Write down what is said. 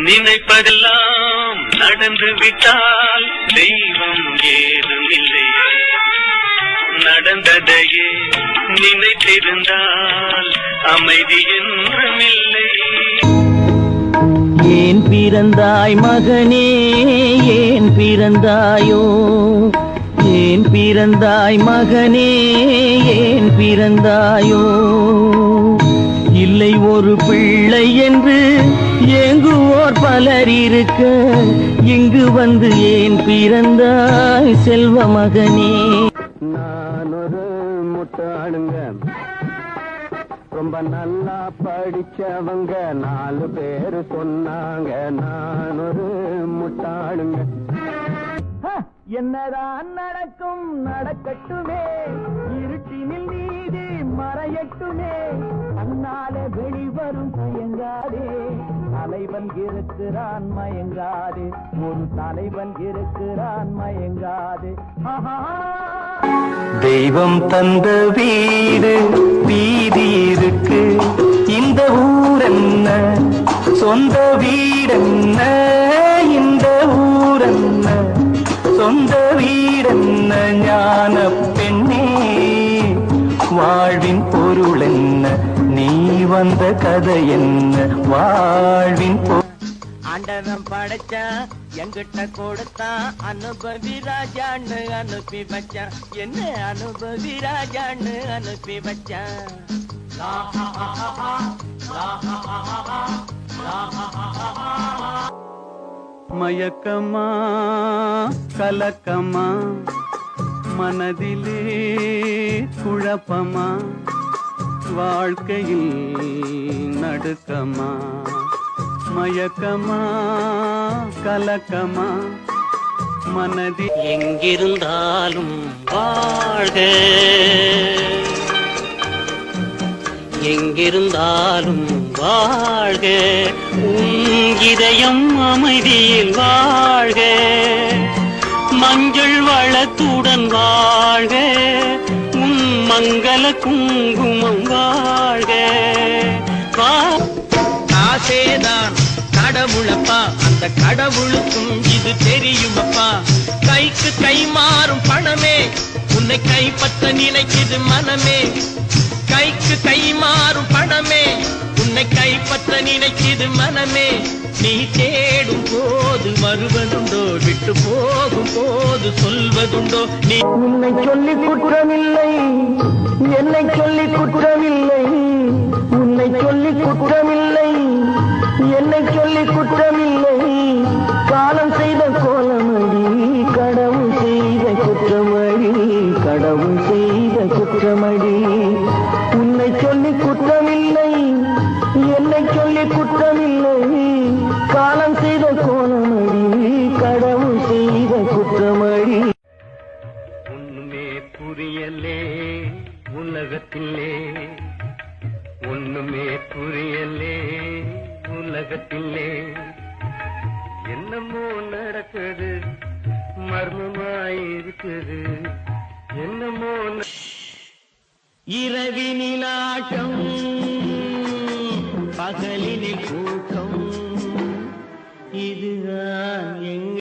நினைப்பதெல்லாம் நடந்து விட்டால் தெய்வம் ஏதுமில்லை. நடந்ததையே நினைத்திருந்தால் அமைதி என்றுமில்லை. ஏன் பிறந்தாய் மகனே, ஏன் பிறந்தாயோ? ஏன் பிறந்தாய் மகனே, ஏன் பிறந்தாயோ? இல்லை ஒரு பிள்ளை என்று ஏங்குவோர் பலர் இருக்க, இங்கு வந்து ஏன் பிறந்தாய் செல்வ மகனே? நான் ஒரு முட்டாளுங்க, ரொம்ப நல்லா படிச்சவங்க 4 பேர் சொன்னாங்க நான் ஒரு முட்டாளுங்க. என்னதான் நடக்கும் நடக்கட்டுமே, இருட்டினில் நீதி மறையட்டுமே, அண்ணாலே வெளிவரும் மயங்காதே, தலைவன் இருக்கிறான் மயங்காதே, ஒரு தலைவன் இருக்கிறான் மயங்காதே. தெய்வம் தந்த வீடு வீதி இருக்கு, இந்த ஊரென்ன சொந்த வீடென்ன, இந்த ஊரென்ன சொந்த வீடென்ன, ஞான பெண்ணே வாழ்வின் பொருள் என்ன, நீ வந்த கதை என்ன, வாழ்வின் ஆண்டவன் படைச்சான் எங்கிட்ட கொடுத்தான், அனுபவி ராஜான்னு அனுப்பி வச்சான், என்ன அனுபவி ராஜான்னு அனுப்பி வச்சான். மயக்கமா கலக்கமா மனதிலே குழப்பமா, வாழ்க்கையில் நடுக்கமா, மயக்கமா கலக்கமா மனதில் எங்கிருந்தாலும் வாழ்க, எங்கிருந்தாலும் வாழ்க, உன் இதயம் அமைதியில் வாழ்க, மஞ்சள் வளத்துடன் வாழ்க, உன் மங்கள குங்குமம் வாழ்க. ஆசேதான் கடவுளப்பா, அந்த கடவுளுக்கும் இது தெரியுமப்பா, கைக்கு கை மாறும் பணமே உன்னை கைப்பற்ற நினைக்குது மனமே, கைக்கு கை மாறும் பணமே உன்னை கைப்பற்ற நினைக்குது மனமே, நீ தேடும் போது வருவதுண்டோ, விட்டு போகும் போது சொல்வதுண்டோ, நீ உன்னை சொல்லி குற்றமில்லை, என்னை சொல்லி குற்றமில்லை, உன்னை சொல்லி குற்றமில்லை, என்னை சொல்லி குற்றமில்லை, காலம் செய்த கோலமடி, கடவுள் செய்த குற்றமடி, கடவுள் செய்த குற்றமடி, உன்னை சொல்லி குற்றமில்லை, என்னை சொல்லி குற்றமில்லை, காலம் செய்த கோலமடி, கடவுள் செய்த குற்றமடி. ஒண்ணுமே புரியலே உலகத்திலே, ஒண்ணுமே புரியலே உலகத்திலே, என்னமோ நடக்குது மர்மமாயிருக்குது, என்னமோ இரவினில் ஆட்டம் பகலினில் கூட்டம், இதுதான்